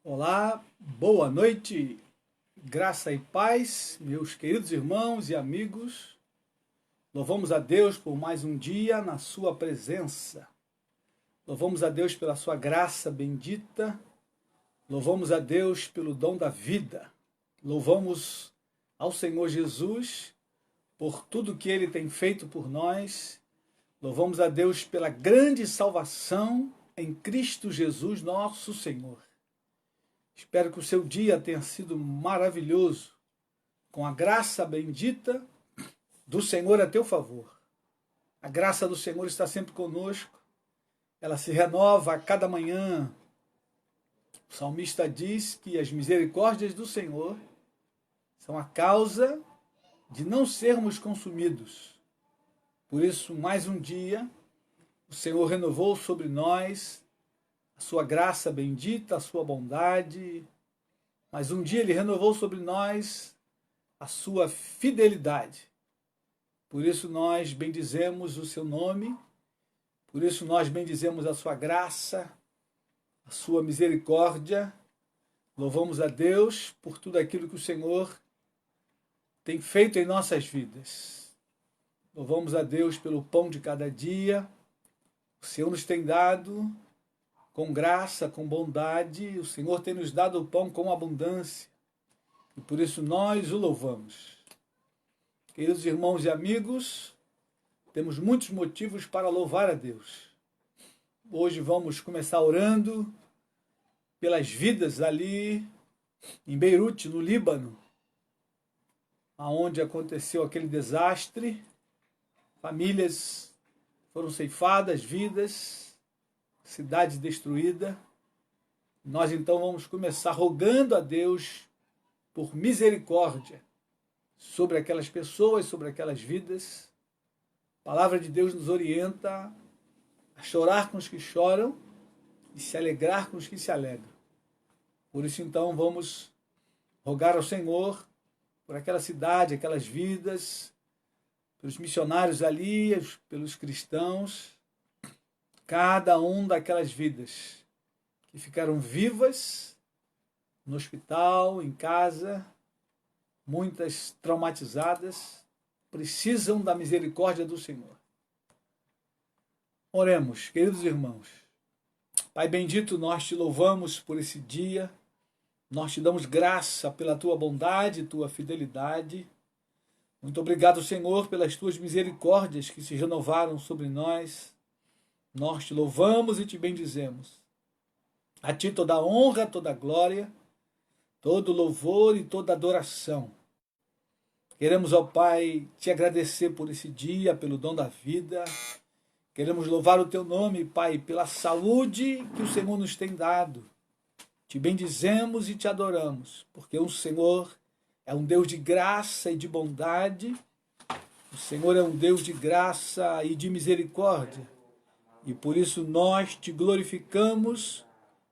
Olá, boa noite, graça e paz, meus queridos irmãos e amigos. Louvamos a Deus por mais um dia na sua presença. Louvamos a Deus pela sua graça bendita. Louvamos a Deus pelo dom da vida. Louvamos ao Senhor Jesus por tudo que Ele tem feito por nós. Louvamos a Deus pela grande salvação em Cristo Jesus, nosso Senhor. Espero que o seu dia tenha sido maravilhoso, com a graça bendita do Senhor a teu favor. A graça do Senhor está sempre conosco, ela se renova a cada manhã. O salmista diz que as misericórdias do Senhor são a causa de não sermos consumidos. Por isso, mais um dia, o Senhor renovou sobre nós a sua graça bendita, a sua bondade. Mas um dia Ele renovou sobre nós a sua fidelidade. Por isso nós bendizemos o seu nome, por isso nós bendizemos a sua graça, a sua misericórdia. Louvamos a Deus por tudo aquilo que o Senhor tem feito em nossas vidas. Louvamos a Deus pelo pão de cada dia. O Senhor nos tem dado com graça, com bondade. O Senhor tem nos dado o pão com abundância. E por isso nós o louvamos. Queridos irmãos e amigos, temos muitos motivos para louvar a Deus. Hoje vamos começar orando pelas vidas ali em Beirute, no Líbano, aonde aconteceu aquele desastre. Famílias foram ceifadas, vidas, cidade destruída. Nós então vamos começar rogando a Deus por misericórdia sobre aquelas pessoas, sobre aquelas vidas. A palavra de Deus nos orienta a chorar com os que choram e se alegrar com os que se alegram. Por isso então vamos rogar ao Senhor por aquela cidade, aquelas vidas, pelos missionários ali, pelos cristãos, cada um daquelas vidas que ficaram vivas no hospital, em casa, muitas traumatizadas, precisam da misericórdia do Senhor. Oremos, queridos irmãos. Pai bendito, nós te louvamos por esse dia, nós te damos graça pela tua bondade e tua fidelidade. Muito obrigado, Senhor, pelas tuas misericórdias que se renovaram sobre nós. Nós te louvamos e te bendizemos. A ti toda a honra, toda a glória, todo louvor e toda adoração. Queremos, ó Pai, te agradecer por esse dia, pelo dom da vida. Queremos louvar o teu nome, Pai, pela saúde que o Senhor nos tem dado. Te bendizemos e te adoramos, porque o Senhor é um Deus de graça e de bondade. O Senhor é um Deus de graça e de misericórdia. E por isso nós te glorificamos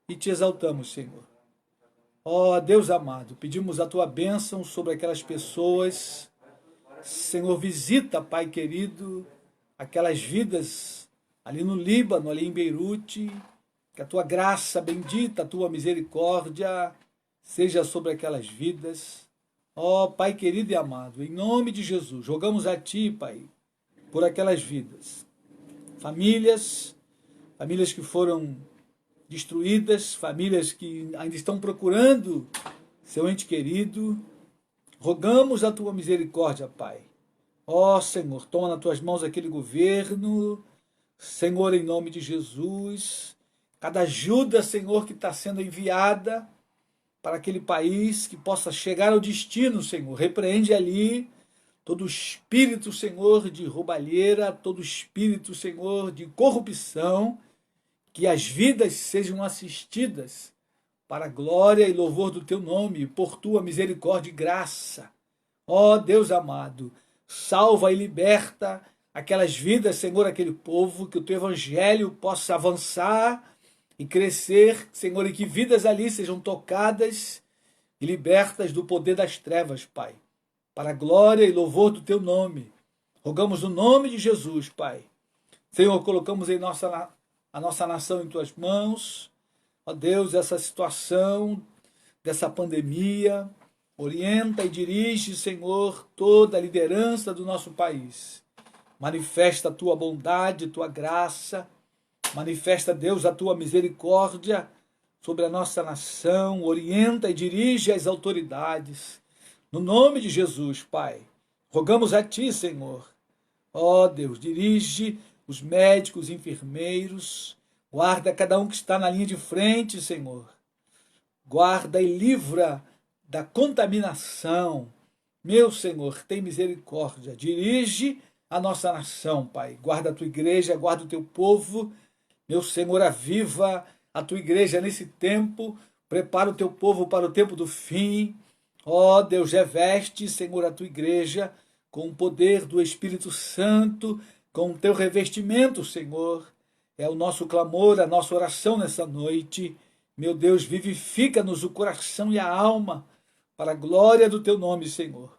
e te exaltamos, Senhor. Ó Deus amado, pedimos a tua bênção sobre aquelas pessoas. Senhor, visita, Pai querido, aquelas vidas ali no Líbano, ali em Beirute. Que a tua graça bendita, a tua misericórdia seja sobre aquelas vidas. Ó Pai querido e amado, em nome de Jesus, rogamos a ti, Pai, por aquelas vidas. Famílias que foram destruídas, famílias que ainda estão procurando seu ente querido. Rogamos a tua misericórdia, Pai. Ó Senhor, toma nas tuas mãos aquele governo. Senhor, em nome de Jesus, cada ajuda, Senhor, que está sendo enviada para aquele país, que possa chegar ao destino, Senhor. Repreende ali todo espírito, Senhor, de roubalheira, todo espírito, Senhor, de corrupção, que as vidas sejam assistidas para a glória e louvor do teu nome, por tua misericórdia e graça. Ó Deus amado, salva e liberta aquelas vidas, Senhor, aquele povo, que o teu evangelho possa avançar e crescer, Senhor, e que vidas ali sejam tocadas e libertas do poder das trevas, Pai, para a glória e louvor do teu nome. Rogamos no nome de Jesus, Pai. Senhor, colocamos a nossa nação em tuas mãos. ó Deus, essa situação dessa pandemia. Orienta e dirige, Senhor, toda a liderança do nosso país. Manifesta a tua bondade, tua graça. Manifesta, Deus, a tua misericórdia sobre a nossa nação. Orienta e dirige as autoridades. No nome de Jesus, Pai, rogamos a ti, Senhor. Ó Deus, dirige os médicos, enfermeiros. Guarda cada um que está na linha de frente, Senhor. Guarda e livra da contaminação. Meu Senhor, tem misericórdia. Dirige a nossa nação, Pai. Guarda a tua igreja, guarda o teu povo. Meu Senhor, aviva a tua igreja nesse tempo. Prepara o teu povo para o tempo do fim. Ó Deus, reveste, Senhor, a tua igreja com o poder do Espírito Santo, com o teu revestimento, Senhor. É o nosso clamor, a nossa oração nessa noite. Meu Deus, vivifica-nos o coração e a alma para a glória do teu nome, Senhor.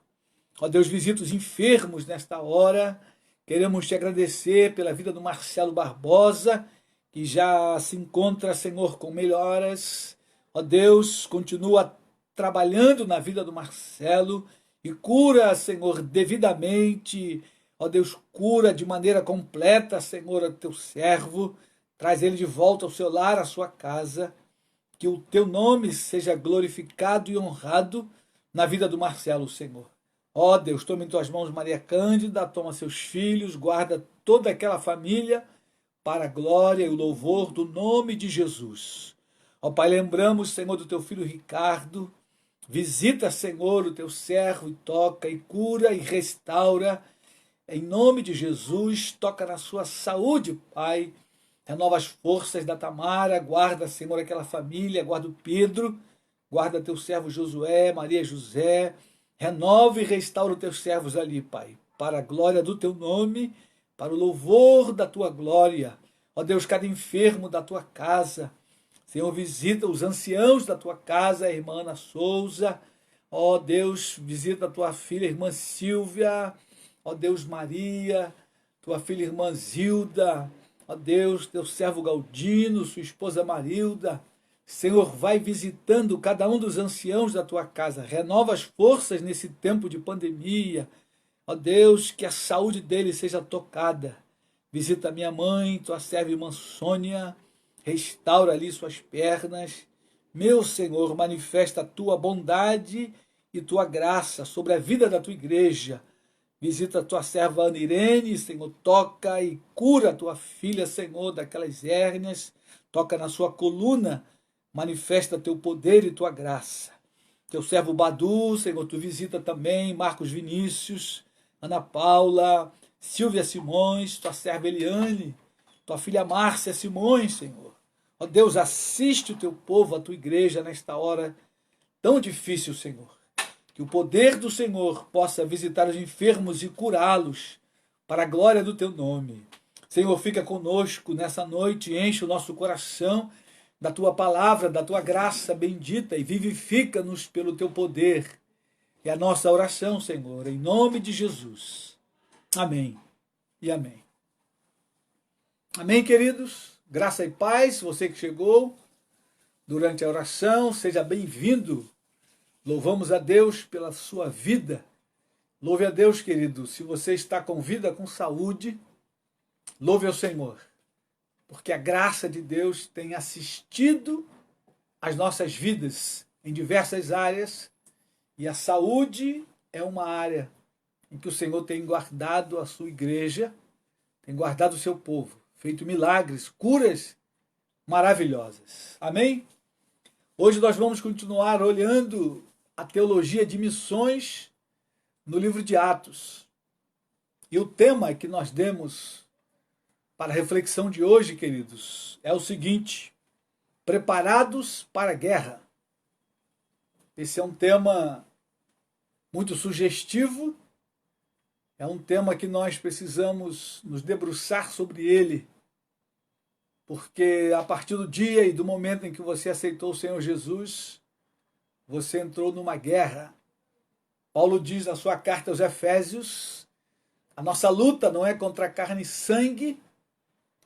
Ó Deus, visita os enfermos nesta hora. Queremos te agradecer pela vida do Marcelo Barbosa, que já se encontra, Senhor, com melhoras. Ó Deus, continua trabalhando na vida do Marcelo e cura, Senhor, devidamente. Ó Deus, cura de maneira completa, Senhor, o teu servo. Traz ele de volta ao seu lar, à sua casa. Que o teu nome seja glorificado e honrado na vida do Marcelo, Senhor. Ó Deus, toma em tuas mãos Maria Cândida, toma seus filhos, guarda toda aquela família para a glória e o louvor do nome de Jesus. Ó Pai, lembramos, Senhor, do teu filho Ricardo. Visita, Senhor, o teu servo e toca e cura e restaura. Em nome de Jesus, toca na sua saúde, Pai. Renova as forças da Tamara, guarda, Senhor, aquela família, guarda o Pedro, guarda teu servo Josué, Maria José, renova e restaura os teus servos ali, Pai, para a glória do teu nome, para o louvor da tua glória. Ó Deus, cada enfermo da tua casa, Senhor, visita os anciãos da tua casa, a irmã Ana Souza. Ó Deus, visita a tua filha, a irmã Silvia. Ó Deus, Maria, tua filha, irmã Zilda. Ó Deus, teu servo Galdino, sua esposa Marilda. Senhor, vai visitando cada um dos anciãos da tua casa. Renova as forças nesse tempo de pandemia. Ó Deus, que a saúde deles seja tocada. Visita minha mãe, tua serva irmã Sônia. Restaura ali suas pernas. Meu Senhor, manifesta a tua bondade e tua graça sobre a vida da tua igreja. Visita a tua serva Ana Irene, Senhor, toca e cura a tua filha, Senhor, daquelas hérnias, toca na sua coluna, manifesta teu poder e tua graça. Teu servo Badu, Senhor, tu visita também Marcos Vinícius, Ana Paula, Silvia Simões, tua serva Eliane, tua filha Márcia Simões, Senhor. Ó Deus, assiste o teu povo, a tua igreja nesta hora tão difícil, Senhor. Que o poder do Senhor possa visitar os enfermos e curá-los para a glória do teu nome. Senhor, fica conosco nessa noite, enche o nosso coração da tua palavra, da tua graça bendita e vivifica-nos pelo teu poder. É a nossa oração, Senhor, em nome de Jesus. Amém e amém. Amém, queridos? Graça e paz, você que chegou durante a oração, seja bem-vindo. Louvamos a Deus pela sua vida. Louve a Deus, querido, se você está com vida, com saúde, louve ao Senhor, porque a graça de Deus tem assistido as nossas vidas em diversas áreas, e a saúde é uma área em que o Senhor tem guardado a sua igreja, tem guardado o seu povo, feito milagres, curas maravilhosas. Amém? Hoje nós vamos continuar olhando a teologia de missões no livro de Atos. E o tema que nós demos para a reflexão de hoje, queridos, é o seguinte: preparados para a guerra. Esse é um tema muito sugestivo, é um tema que nós precisamos nos debruçar sobre ele, porque a partir do dia e do momento em que você aceitou o Senhor Jesus, você entrou numa guerra. Paulo diz na sua carta aos Efésios, a nossa luta não é contra carne e sangue,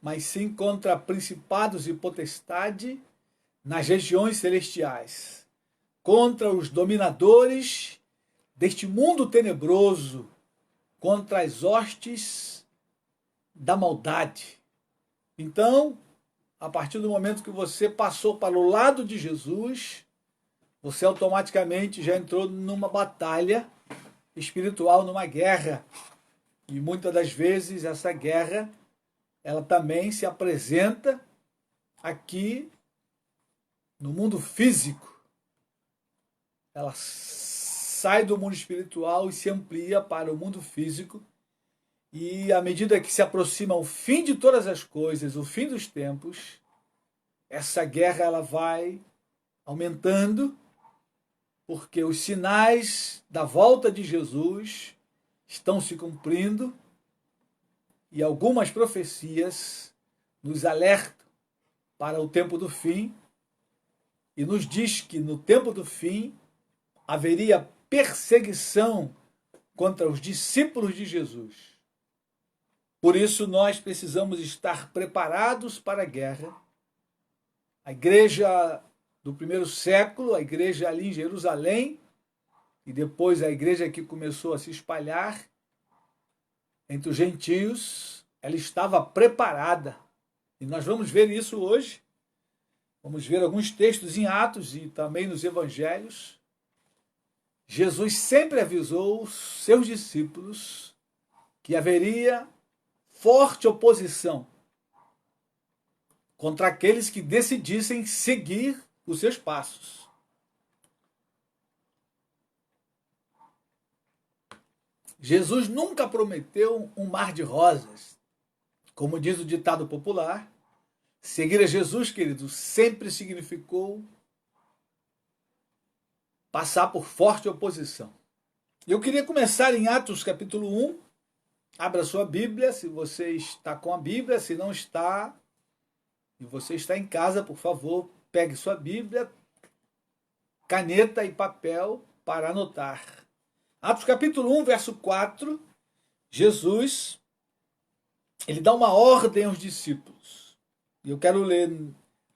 mas sim contra principados e potestade, nas regiões celestiais, contra os dominadores deste mundo tenebroso, contra as hostes da maldade. Então, a partir do momento que você passou para o lado de Jesus, você automaticamente já entrou numa batalha espiritual, numa guerra. E muitas das vezes essa guerra, ela também se apresenta aqui no mundo físico. Ela sai do mundo espiritual e se amplia para o mundo físico. E à medida que se aproxima o fim de todas as coisas, o fim dos tempos, essa guerra ela vai aumentando, porque os sinais da volta de Jesus estão se cumprindo e algumas profecias nos alertam para o tempo do fim e nos diz que no tempo do fim haveria perseguição contra os discípulos de Jesus. Por isso nós precisamos estar preparados para a guerra. A igreja do primeiro século, a igreja ali em Jerusalém, e depois a igreja que começou a se espalhar entre os gentios, ela estava preparada. E nós vamos ver isso hoje. Vamos ver alguns textos em Atos e também nos Evangelhos. Jesus sempre avisou os seus discípulos que haveria forte oposição contra aqueles que decidissem seguir os seus passos. Jesus nunca prometeu um mar de rosas. Como diz o ditado popular, seguir a Jesus, querido, sempre significou passar por forte oposição. Eu queria começar em Atos capítulo 1. Abra sua Bíblia, se você está com a Bíblia, se não está, e você está em casa, por favor, pegue sua Bíblia, caneta e papel para anotar. Atos capítulo 1, verso 4, Jesus, ele dá uma ordem aos discípulos. E eu quero ler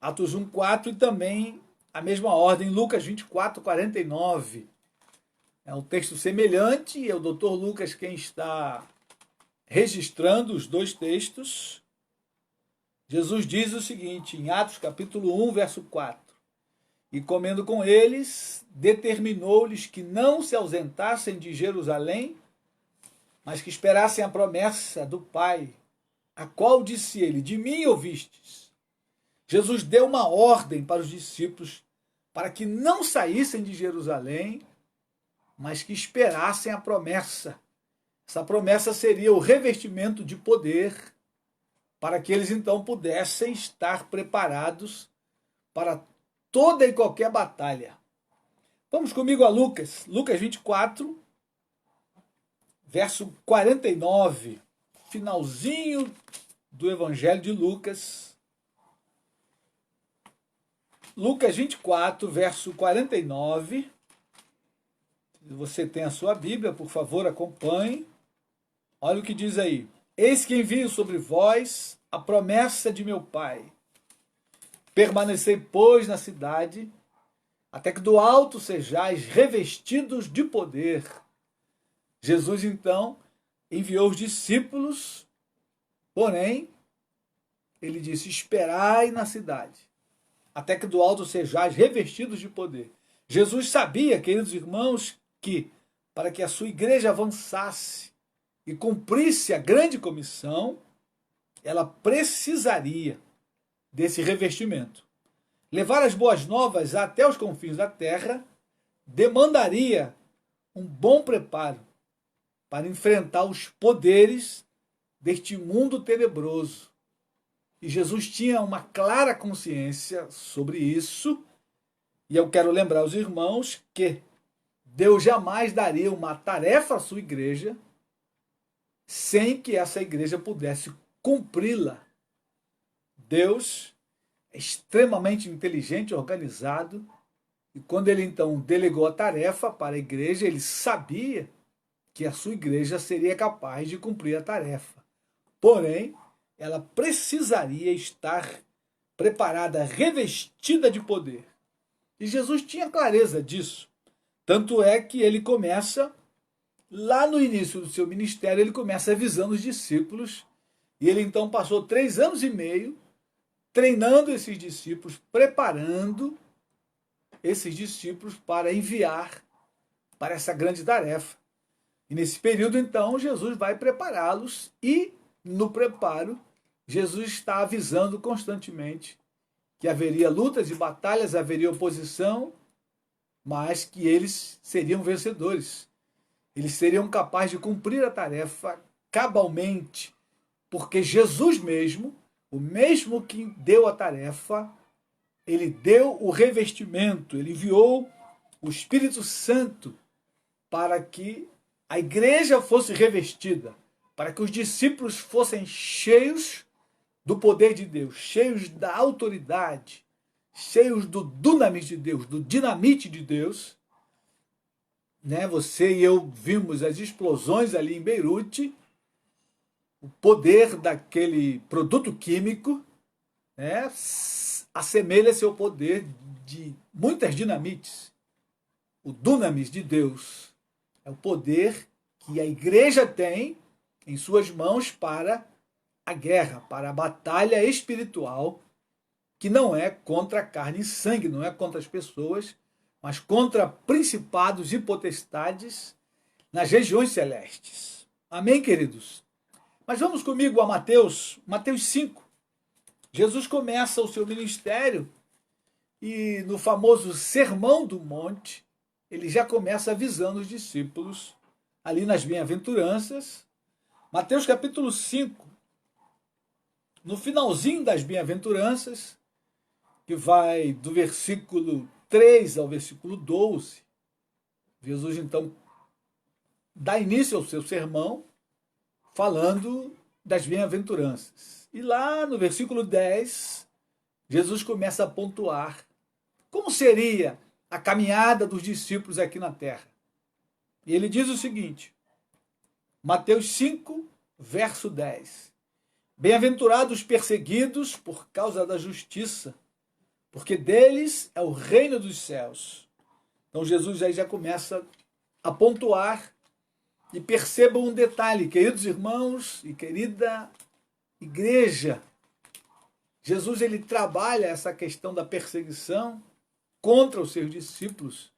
Atos 1, 4 e também a mesma ordem, Lucas 24, 49. É um texto semelhante, e é o doutor Lucas quem está registrando os dois textos. Jesus diz o seguinte, em Atos capítulo 1, verso 4. E comendo com eles, determinou-lhes que não se ausentassem de Jerusalém, mas que esperassem a promessa do Pai, a qual disse ele, de mim ouvistes. Jesus deu uma ordem para os discípulos para que não saíssem de Jerusalém, mas que esperassem a promessa. Essa promessa seria o revestimento de poder, para que eles então pudessem estar preparados para toda e qualquer batalha. Vamos comigo a Lucas 24, verso 49, finalzinho do Evangelho de Lucas. Lucas 24, verso 49. Se você tem a sua Bíblia, por favor, acompanhe. Olha o que diz aí. Eis que envio sobre vós a promessa de meu Pai. Permanecei, pois, na cidade, até que do alto sejais revestidos de poder. Jesus, então, enviou os discípulos, porém, ele disse, esperai na cidade, até que do alto sejais revestidos de poder. Jesus sabia, queridos irmãos, que para que a sua igreja avançasse e cumprisse a grande comissão, ela precisaria desse revestimento. Levar as boas novas até os confins da terra demandaria um bom preparo para enfrentar os poderes deste mundo tenebroso. E Jesus tinha uma clara consciência sobre isso, e eu quero lembrar aos irmãos que Deus jamais daria uma tarefa à sua igreja sem que essa igreja pudesse cumpri-la. Deus é extremamente inteligente e organizado, e quando ele então delegou a tarefa para a igreja, ele sabia que a sua igreja seria capaz de cumprir a tarefa. Porém, ela precisaria estar preparada, revestida de poder. E Jesus tinha clareza disso. Tanto é que ele começa, lá no início do seu ministério, ele começa avisando os discípulos. E ele então passou 3 anos e meio treinando esses discípulos, preparando esses discípulos para enviar para essa grande tarefa. E nesse período, então, Jesus vai prepará-los e, no preparo, Jesus está avisando constantemente que haveria lutas e batalhas, haveria oposição, mas que eles seriam vencedores. Eles seriam capazes de cumprir a tarefa cabalmente, porque Jesus mesmo, o mesmo que deu a tarefa, ele deu o revestimento, ele enviou o Espírito Santo para que a igreja fosse revestida, para que os discípulos fossem cheios do poder de Deus, cheios da autoridade, cheios do dunamis de Deus, do dinamite de Deus. Né? Você e eu vimos as explosões ali em Beirute, o poder daquele produto químico, né? Assemelha-se ao poder de muitas dinamites. O dunamis de Deus é o poder que a igreja tem em suas mãos para a guerra, para a batalha espiritual, que não é contra a carne e sangue, não é contra as pessoas, mas contra principados e potestades nas regiões celestes. Amém, queridos? Mas vamos comigo a Mateus 5. Jesus começa o seu ministério e no famoso Sermão do Monte, ele já começa avisando os discípulos ali nas bem-aventuranças. Mateus capítulo 5, no finalzinho das bem-aventuranças, que vai do versículo 3 ao versículo 12, Jesus então dá início ao seu sermão falando das bem-aventuranças. E lá no versículo 10, Jesus começa a pontuar como seria a caminhada dos discípulos aqui na terra. E ele diz o seguinte, Mateus 5, verso 10. Bem-aventurados perseguidos por causa da justiça, porque deles é o reino dos céus. Então Jesus aí já começa a pontuar. E percebam um detalhe, queridos irmãos e querida igreja. Jesus ele trabalha essa questão da perseguição contra os seus discípulos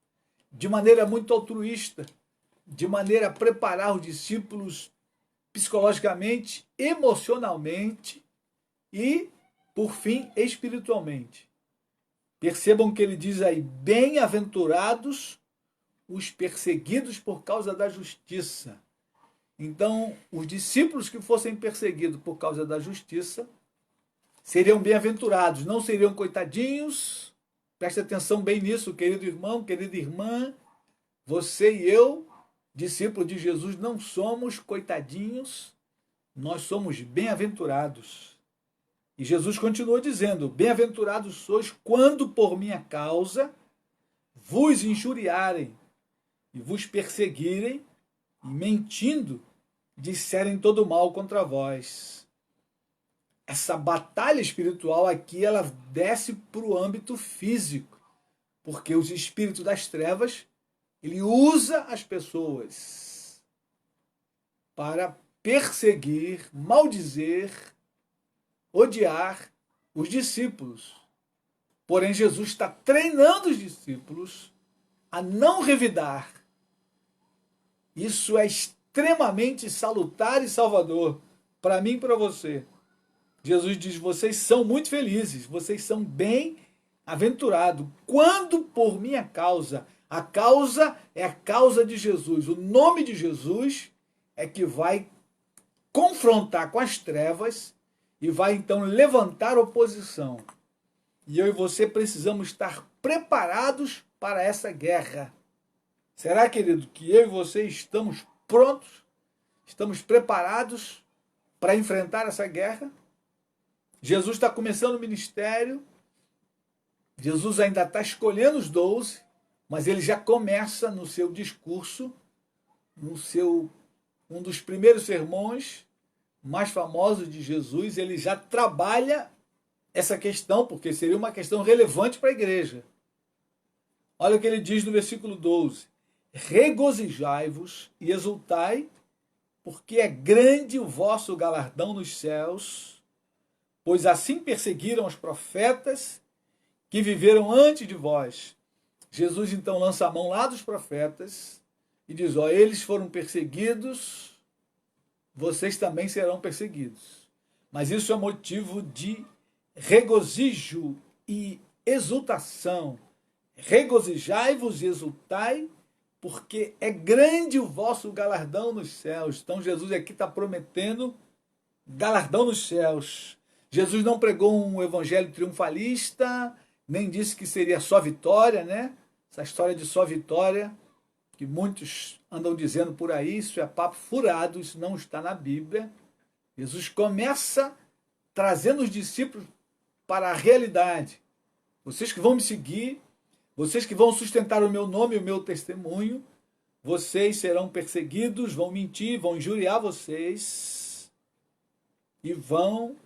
de maneira muito altruísta, de maneira a preparar os discípulos psicologicamente, emocionalmente e, por fim, espiritualmente. Percebam que ele diz aí, bem-aventurados os perseguidos por causa da justiça. Então, os discípulos que fossem perseguidos por causa da justiça seriam bem-aventurados, não seriam coitadinhos. Preste atenção bem nisso, querido irmão, querida irmã. Você e eu, discípulos de Jesus, não somos coitadinhos, nós somos bem-aventurados. E Jesus continua dizendo, bem-aventurados sois quando por minha causa vos injuriarem e vos perseguirem, e mentindo, disserem todo mal contra vós. Essa batalha espiritual aqui, ela desce para o âmbito físico, porque os espíritos das trevas, ele usa as pessoas para perseguir, maldizer, odiar os discípulos. Porém, Jesus está treinando os discípulos a não revidar. Isso é extremamente salutar e salvador para mim e para você. Jesus diz, vocês são muito felizes, vocês são bem-aventurados, quando por minha causa, a causa é a causa de Jesus, o nome de Jesus é que vai confrontar com as trevas e vai então levantar oposição. E eu e você precisamos estar preparados para essa guerra. Será, querido, que eu e você estamos prontos? Estamos preparados para enfrentar essa guerra? Jesus está começando o ministério, Jesus ainda está escolhendo os 12, mas ele já começa no seu discurso, um dos primeiros sermões mais famosos de Jesus, ele já trabalha essa questão, porque seria uma questão relevante para a igreja. Olha o que ele diz no versículo 12: regozijai-vos e exultai, porque é grande o vosso galardão nos céus, pois assim perseguiram os profetas que viveram antes de vós. Jesus então lança a mão lá dos profetas e diz: ó, eles foram perseguidos, vocês também serão perseguidos. Mas isso é motivo de regozijo e exultação. Regozijai-vos e exultai, porque é grande o vosso galardão nos céus. Então Jesus aqui está prometendo galardão nos céus. Jesus não pregou um evangelho triunfalista, nem disse que seria só vitória, né? Essa história de só vitória, que muitos andam dizendo por aí, isso é papo furado, isso não está na Bíblia. Jesus começa trazendo os discípulos para a realidade. Vocês que vão me seguir, vocês que vão sustentar o meu nome e o meu testemunho, vocês serão perseguidos, vão mentir, vão injuriar vocês e vão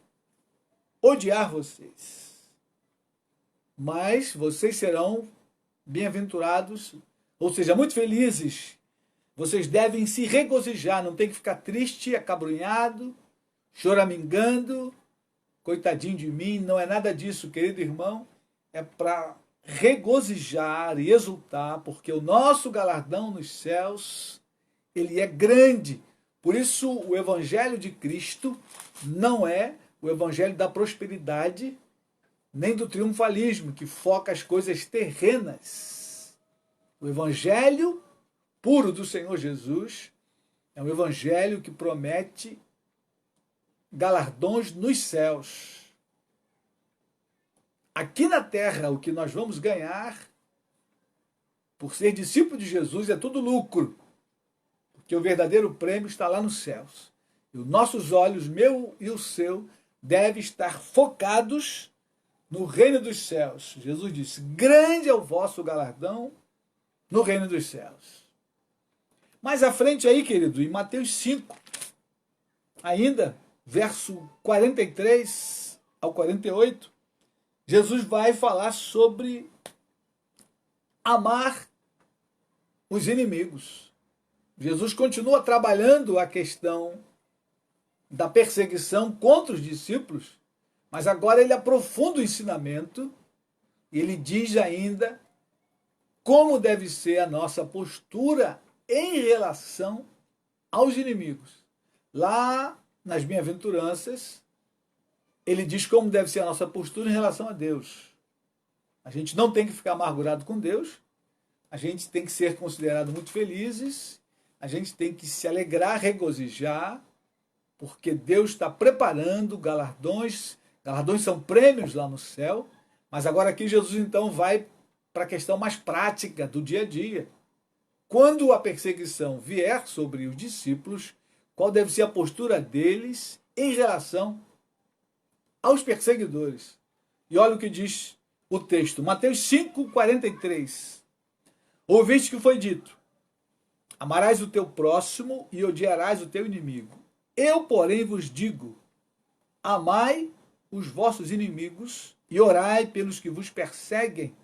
odiar vocês. Mas vocês serão bem-aventurados, ou seja, muito felizes. Vocês devem se regozijar, não tem que ficar triste, acabrunhado, choramingando, coitadinho de mim, não é nada disso, querido irmão, é para regozijar e exultar, porque o nosso galardão nos céus, ele é grande. Por isso o evangelho de Cristo não é o evangelho da prosperidade, nem do triunfalismo, que foca as coisas terrenas. O evangelho puro do Senhor Jesus é um evangelho que promete galardões nos céus. Aqui na terra, o que nós vamos ganhar por ser discípulo de Jesus é tudo lucro, porque o verdadeiro prêmio está lá nos céus. E os nossos olhos, meu e o seu, devem estar focados no reino dos céus. Jesus disse: grande é o vosso galardão no reino dos céus. Mais à frente aí, querido, em Mateus 5, ainda, verso 43 ao 48, Jesus vai falar sobre amar os inimigos. Jesus continua trabalhando a questão da perseguição contra os discípulos, mas agora ele aprofunda o ensinamento e ele diz ainda como deve ser a nossa postura em relação aos inimigos. Lá nas bem-aventuranças, ele diz como deve ser a nossa postura em relação a Deus. A gente não tem que ficar amargurado com Deus, a gente tem que ser considerado muito felizes, a gente tem que se alegrar, regozijar, porque Deus está preparando galardões. Galardões são prêmios lá no céu, mas agora aqui Jesus então vai para a questão mais prática do dia a dia. Quando a perseguição vier sobre os discípulos, qual deve ser a postura deles em relação aos perseguidores? E olha o que diz o texto, Mateus 5, 43. Ouviste que foi dito: amarás o teu próximo e odiarás o teu inimigo. Eu, porém, vos digo: amai os vossos inimigos e orai pelos que vos perseguem,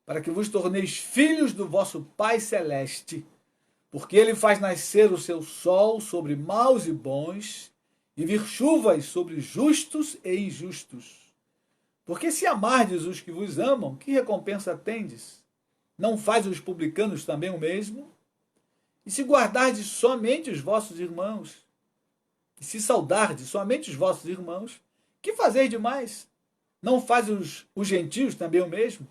para que vos torneis filhos do vosso Pai Celeste, porque ele faz nascer o seu sol sobre maus e bons, e vir chuvas sobre justos e injustos. Porque se amardes os que vos amam, que recompensa tendes? Não faz os publicanos também o mesmo? E se guardardes somente os vossos irmãos, e se saudardes somente os vossos irmãos, que fazeis demais? Não faz os gentios também o mesmo?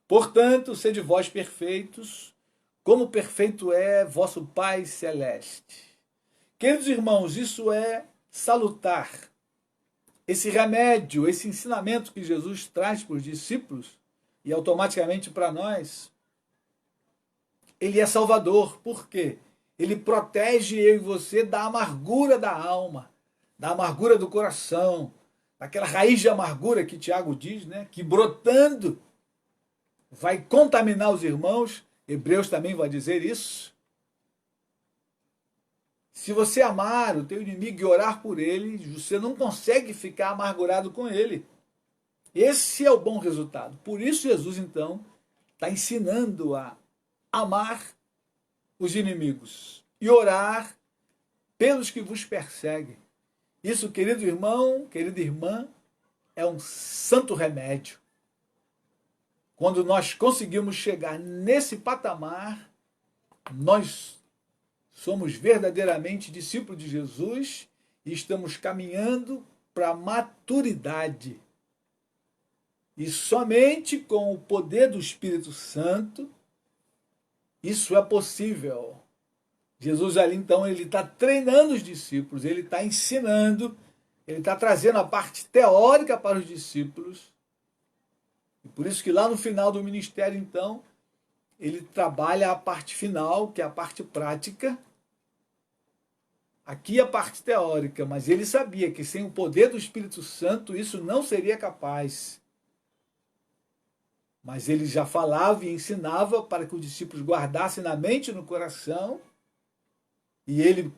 Portanto, sede vós perfeitos, como perfeito é vosso Pai Celeste. Queridos irmãos, isso é salutar. Esse remédio, esse ensinamento que Jesus traz para os discípulos e automaticamente para nós, ele é salvador. Por quê? Ele protege eu e você da amargura da alma, da amargura do coração, daquela raiz de amargura que Tiago diz, né? Que brotando vai contaminar os irmãos. Hebreus também vai dizer isso. Se você amar o teu inimigo e orar por ele, você não consegue ficar amargurado com ele. Esse é o bom resultado. Por isso Jesus, então, está ensinando a amar os inimigos e orar pelos que vos perseguem. Isso, querido irmão, querida irmã, é um santo remédio. Quando nós conseguimos chegar nesse patamar, nós somos verdadeiramente discípulos de Jesus e estamos caminhando para a maturidade. E somente com o poder do Espírito Santo isso é possível. Jesus ali, então, ele está treinando os discípulos, ele está ensinando, ele está trazendo a parte teórica para os discípulos. E por isso que lá no final do ministério, então, ele trabalha a parte final, que é a parte prática. Aqui a parte teórica, mas ele sabia que sem o poder do Espírito Santo isso não seria capaz. Mas ele já falava e ensinava para que os discípulos guardassem na mente e no coração. E ele,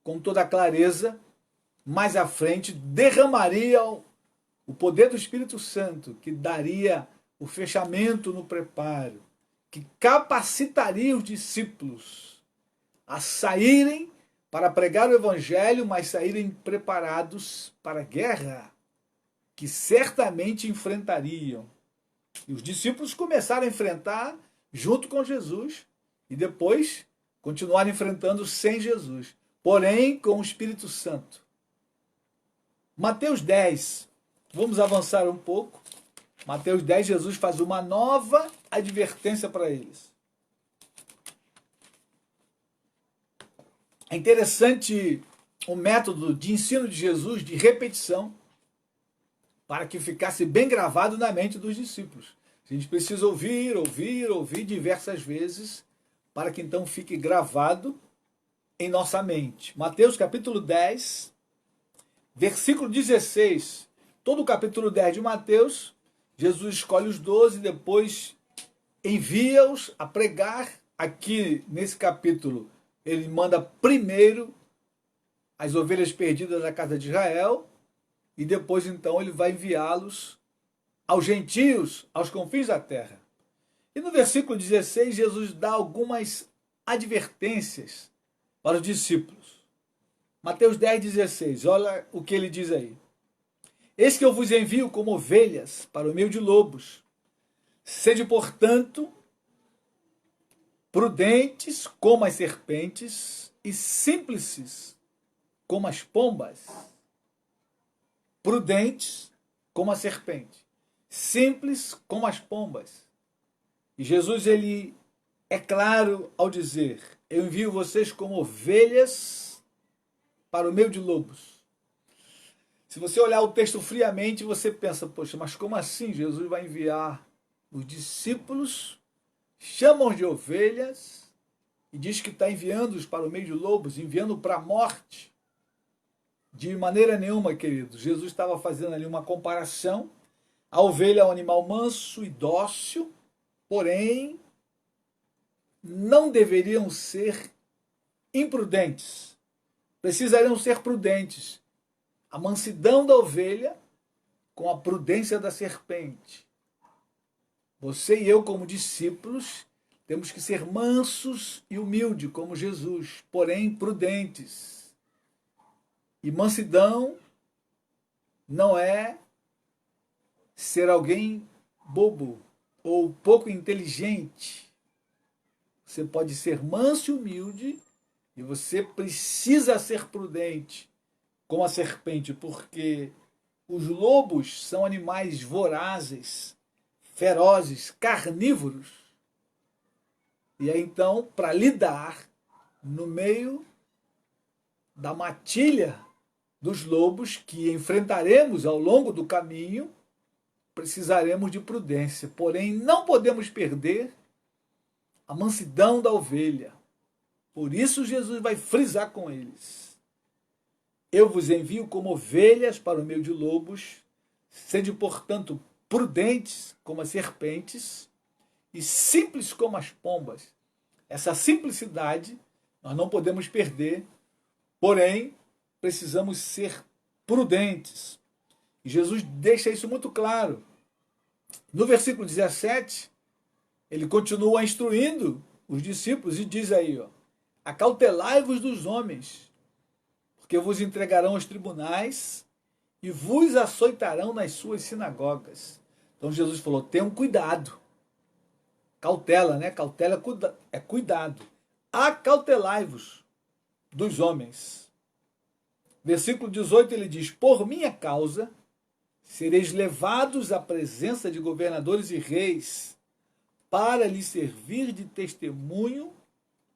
com toda a clareza, mais à frente, derramaria o poder do Espírito Santo, que daria o fechamento no preparo, que capacitaria os discípulos a saírem para pregar o Evangelho, mas saírem preparados para a guerra, que certamente enfrentariam. E os discípulos começaram a enfrentar junto com Jesus e depois continuaram enfrentando sem Jesus, porém com o Espírito Santo. Mateus 10, vamos avançar um pouco. Mateus 10, Jesus faz uma nova advertência para eles. É interessante o método de ensino de Jesus, de repetição, para que ficasse bem gravado na mente dos discípulos. A gente precisa ouvir diversas vezes, para que então fique gravado em nossa mente. Mateus capítulo 10, versículo 16. Todo o capítulo 10 de Mateus, Jesus escolhe os 12 e depois envia-os a pregar. Aqui nesse capítulo, ele manda primeiro as ovelhas perdidas da casa de Israel, e depois, então, ele vai enviá-los aos gentios, aos confins da terra. E no versículo 16, Jesus dá algumas advertências para os discípulos. Mateus 10, 16, olha o que ele diz aí. Eis que eu vos envio como ovelhas para o meio de lobos. Sede, portanto, prudentes como as serpentes e simples como as pombas. Prudentes como a serpente, simples como as pombas. E Jesus, ele é claro ao dizer, eu envio vocês como ovelhas para o meio de lobos. Se você olhar o texto friamente, você pensa, poxa, mas como assim Jesus vai enviar os discípulos, chama-os de ovelhas e diz que está enviando-os para o meio de lobos, enviando para a morte? De maneira nenhuma, queridos. Jesus estava fazendo ali uma comparação. A ovelha é um animal manso e dócil, porém, não deveriam ser imprudentes. Precisariam ser prudentes. A mansidão da ovelha com a prudência da serpente. Você e eu, como discípulos, temos que ser mansos e humildes, como Jesus, porém prudentes. E mansidão não é ser alguém bobo ou pouco inteligente. Você pode ser manso e humilde e você precisa ser prudente como a serpente, porque os lobos são animais vorazes, ferozes, carnívoros. E aí então, para lidar no meio da matilha dos lobos que enfrentaremos ao longo do caminho, precisaremos de prudência. Porém, não podemos perder a mansidão da ovelha. Por isso Jesus vai frisar com eles. Eu vos envio como ovelhas para o meio de lobos, sede, portanto, prudentes como as serpentes e simples como as pombas. Essa simplicidade nós não podemos perder, porém, precisamos ser prudentes. E Jesus deixa isso muito claro. No versículo 17, ele continua instruindo os discípulos e diz aí, ó, acautelai-vos dos homens, porque vos entregarão aos tribunais e vos açoitarão nas suas sinagogas. Então Jesus falou, tenham cuidado. Cautela, né? Cautela é cuidado. Acautelai-vos dos homens. Versículo 18 ele diz, por minha causa sereis levados à presença de governadores e reis, para lhes servir de testemunho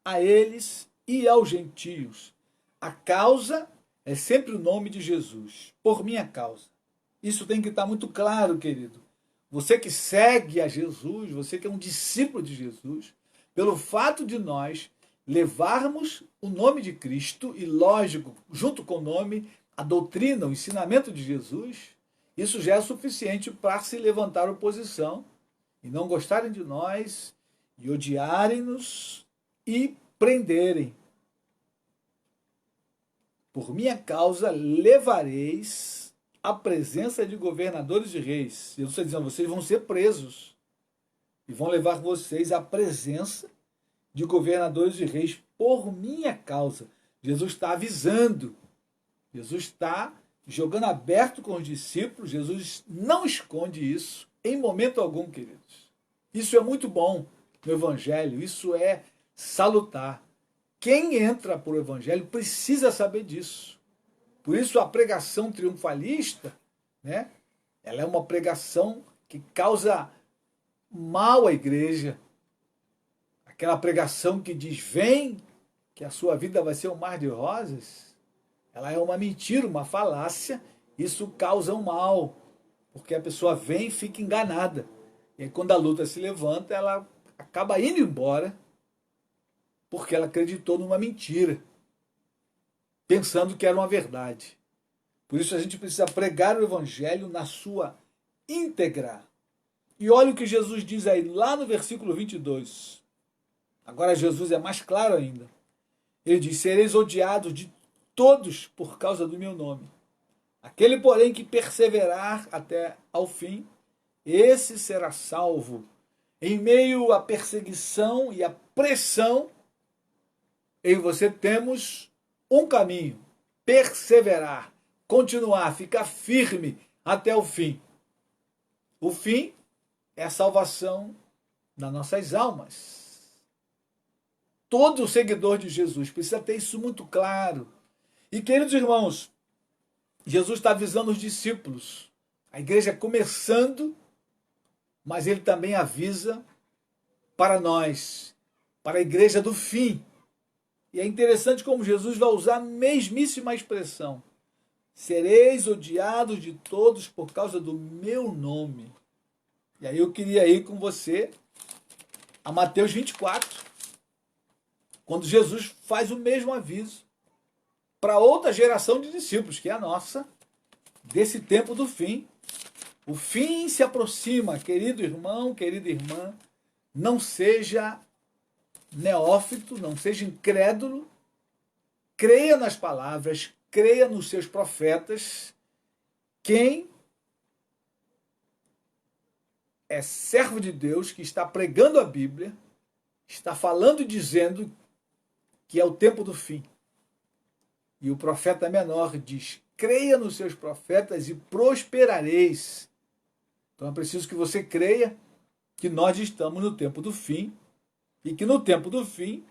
a eles e aos gentios. A causa é sempre o nome de Jesus, por minha causa. Isso tem que estar muito claro, querido. Você que segue a Jesus, você que é um discípulo de Jesus, pelo fato de nós levarmos o nome de Cristo e, lógico, junto com o nome, a doutrina, o ensinamento de Jesus, isso já é suficiente para se levantar oposição e não gostarem de nós e odiarem-nos e prenderem. Por minha causa levareis à presença de governadores e reis. Jesus está dizendo, vocês vão ser presos e vão levar vocês à presença de governadores e reis por minha causa. Jesus está avisando, Jesus está jogando aberto com os discípulos, Jesus não esconde isso em momento algum, queridos. Isso é muito bom no Evangelho, isso é salutar. Quem entra por o Evangelho precisa saber disso. Por isso a pregação triunfalista, né, ela é uma pregação que causa mal à igreja. Aquela pregação que diz, vem, que a sua vida vai ser um mar de rosas, ela é uma mentira, uma falácia, isso causa um mal, porque a pessoa vem e fica enganada. E aí, quando a luta se levanta, ela acaba indo embora, porque ela acreditou numa mentira, pensando que era uma verdade. Por isso a gente precisa pregar o Evangelho na sua íntegra. E olha o que Jesus diz aí, lá no versículo 22. Agora Jesus é mais claro ainda. Ele diz, sereis odiados de todos por causa do meu nome. Aquele, porém, que perseverar até ao fim, esse será salvo. Em meio à perseguição e à pressão, eu e você temos um caminho, perseverar, continuar, ficar firme até o fim. O fim é a salvação das nossas almas. Todo seguidor de Jesus precisa ter isso muito claro. E, queridos irmãos, Jesus está avisando os discípulos. A igreja começando, mas ele também avisa para nós, para a igreja do fim. E é interessante como Jesus vai usar a mesmíssima expressão. Sereis odiados de todos por causa do meu nome. E aí eu queria ir com você a Mateus 24, quando Jesus faz o mesmo aviso para outra geração de discípulos, que é a nossa, desse tempo do fim. O fim se aproxima, querido irmão, querida irmã, não seja neófito, não seja incrédulo, creia nas palavras, creia nos seus profetas. Quem é servo de Deus, que está pregando a Bíblia, está falando e dizendo que é o tempo do fim. E o profeta menor diz, creia nos seus profetas e prosperareis. Então é preciso que você creia que nós estamos no tempo do fim e que no tempo do fim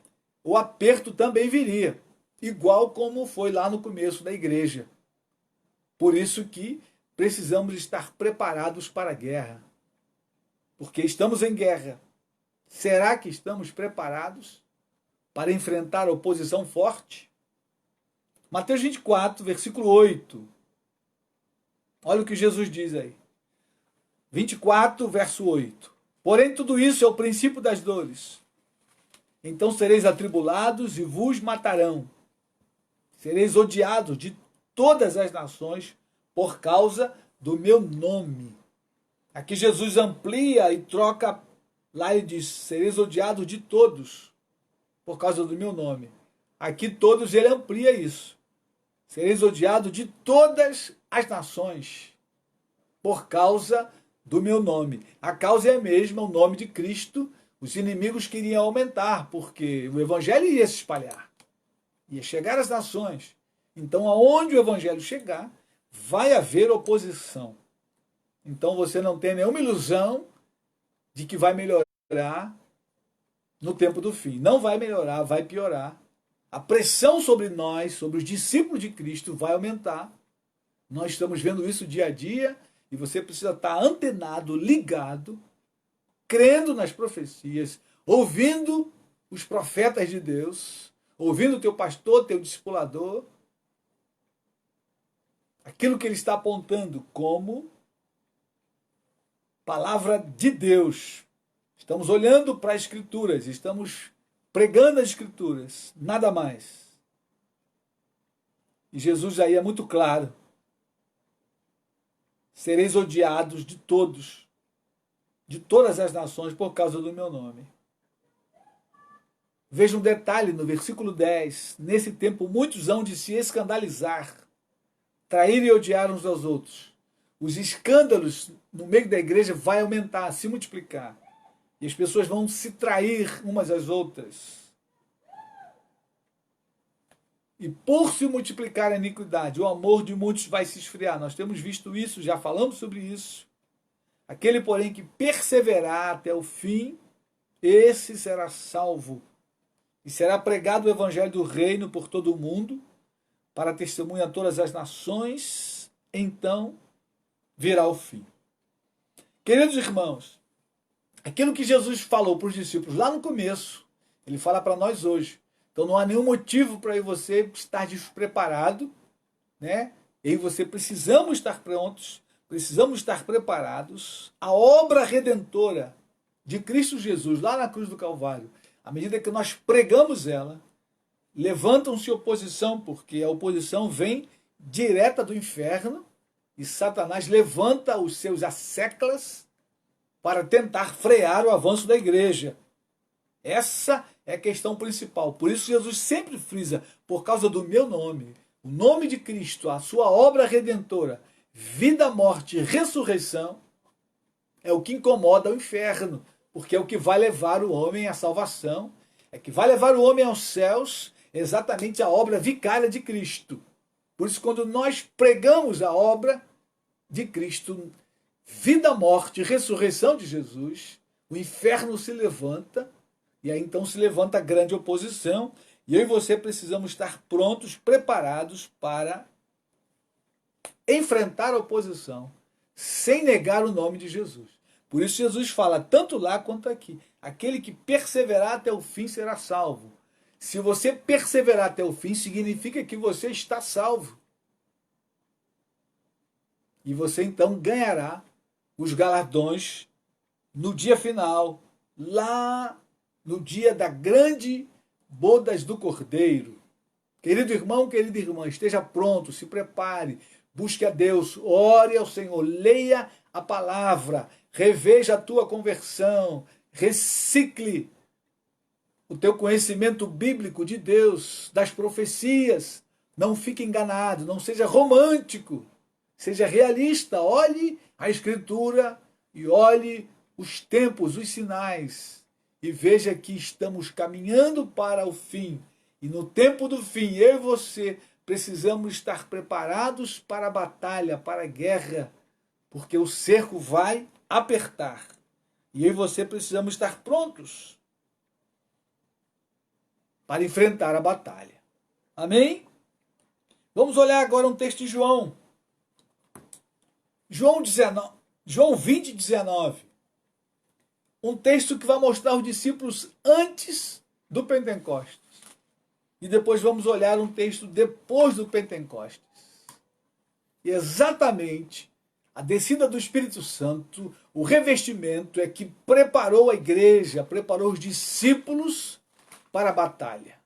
o aperto também viria, igual como foi lá no começo da igreja. Por isso que precisamos estar preparados para a guerra, porque estamos em guerra. Será que estamos preparados para enfrentar a oposição forte? Mateus 24, versículo 8. Olha o que Jesus diz aí. 24, verso 8. Porém, tudo isso é o princípio das dores. Então sereis atribulados e vos matarão. Sereis odiados de todas as nações por causa do meu nome. Aqui Jesus amplia e troca, lá ele diz, sereis odiados de todos por causa do meu nome. Aqui todos ele amplia isso. Sereis odiados de todas as nações por causa do meu nome. A causa é a mesma, o nome de Cristo. Os inimigos queriam aumentar, porque o evangelho ia se espalhar, ia chegar às nações. Então, aonde o evangelho chegar, vai haver oposição. Então, você não tem nenhuma ilusão de que vai melhorar no tempo do fim. Não vai melhorar, vai piorar. A pressão sobre nós, sobre os discípulos de Cristo, vai aumentar. Nós estamos vendo isso dia a dia, e você precisa estar antenado, ligado, crendo nas profecias, ouvindo os profetas de Deus, ouvindo o teu pastor, teu discipulador, aquilo que ele está apontando como palavra de Deus. Estamos olhando para as Escrituras, estamos pregando as Escrituras, nada mais. E Jesus aí é muito claro. Sereis odiados de todos, de todas as nações, por causa do meu nome. Veja um detalhe no versículo 10. Nesse tempo muitos hão de se escandalizar, trair e odiar uns aos outros. Os escândalos no meio da igreja vai aumentar, se multiplicar. E as pessoas vão se trair umas às outras. E por se multiplicar a iniquidade, o amor de muitos vai se esfriar. Nós temos visto isso, já falamos sobre isso. Aquele, porém, que perseverar até o fim, esse será salvo. E será pregado o evangelho do reino por todo o mundo, para testemunhar a todas as nações, então virá o fim. Queridos irmãos, aquilo que Jesus falou para os discípulos lá no começo, ele fala para nós hoje. Então não há nenhum motivo para você estar despreparado, né? Eu e você precisamos estar prontos, precisamos estar preparados. A obra redentora de Cristo Jesus lá na cruz do Calvário, à medida que nós pregamos ela, levantam-se oposição, porque a oposição vem direta do inferno e Satanás levanta os seus asseclas para tentar frear o avanço da igreja. Essa é a questão principal. Por isso Jesus sempre frisa, por causa do meu nome, o nome de Cristo, a sua obra redentora, vida, morte e ressurreição, é o que incomoda o inferno, porque é o que vai levar o homem à salvação, é que vai levar o homem aos céus, exatamente a obra vicária de Cristo. Por isso, quando nós pregamos a obra de Cristo, vida, morte e ressurreição de Jesus, o inferno se levanta, e aí então se levanta a grande oposição, e eu e você precisamos estar prontos, preparados para enfrentar a oposição, sem negar o nome de Jesus. Por isso Jesus fala, tanto lá quanto aqui, aquele que perseverar até o fim será salvo. Se você perseverar até o fim, significa que você está salvo. E você então ganhará os galardões no dia final, lá no dia da grande bodas do Cordeiro. Querido irmão, querida irmã, esteja pronto, se prepare, busque a Deus, ore ao Senhor, leia a palavra, reveja a tua conversão, recicle o teu conhecimento bíblico de Deus, das profecias. Não fique enganado, não seja romântico, seja realista, olhe a Escritura e olhe os tempos, os sinais, e veja que estamos caminhando para o fim. E no tempo do fim, eu e você precisamos estar preparados para a batalha, para a guerra, porque o cerco vai apertar. E eu e você precisamos estar prontos para enfrentar a batalha. Amém? Vamos olhar agora um texto de João. João 20, 19. Um texto que vai mostrar os discípulos antes do Pentecostes. E depois vamos olhar um texto depois do Pentecostes. E exatamente a descida do Espírito Santo, o revestimento, é que preparou a igreja, preparou os discípulos para a batalha.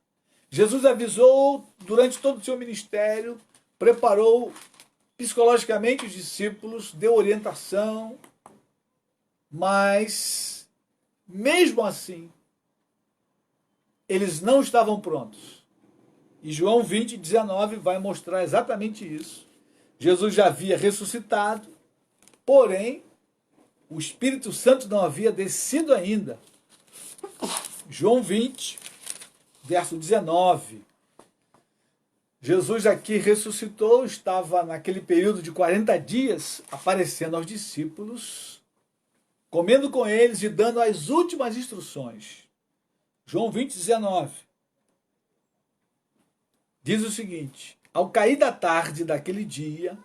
Jesus avisou durante todo o seu ministério, preparou psicologicamente os discípulos, deu orientação, mas mesmo assim, eles não estavam prontos. E João 20, 19 vai mostrar exatamente isso. Jesus já havia ressuscitado, porém, o Espírito Santo não havia descido ainda. João 20, verso 19. Jesus aqui ressuscitou, estava naquele período de 40 dias aparecendo aos discípulos, comendo com eles e dando as últimas instruções. João 20, 19. Diz o seguinte: ao cair da tarde daquele dia,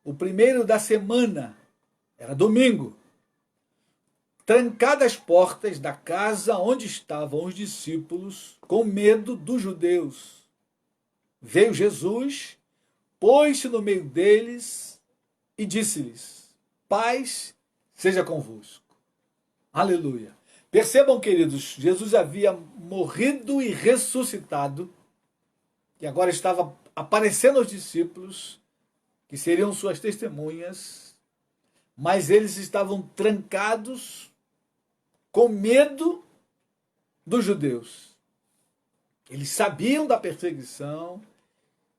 o primeiro da semana, era domingo, trancadas as portas da casa onde estavam os discípulos, com medo dos judeus, veio Jesus, pôs-se no meio deles e disse-lhes: paz seja convosco. Aleluia. Percebam, queridos, Jesus havia morrido e ressuscitado, e agora estava aparecendo aos discípulos, que seriam suas testemunhas, mas eles estavam trancados com medo dos judeus. Eles sabiam da perseguição,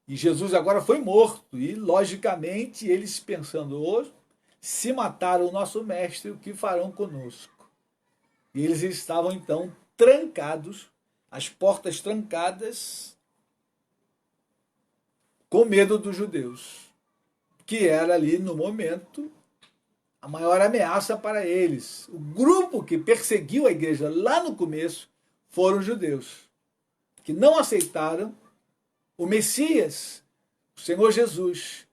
e Jesus agora foi morto, e logicamente eles pensando: hoje, se mataram o nosso mestre, o que farão conosco? E eles estavam então trancados, as portas trancadas, com medo dos judeus, que era ali no momento a maior ameaça para eles. O grupo que perseguiu a igreja lá no começo foram os judeus, que não aceitaram o Messias, o Senhor Jesus,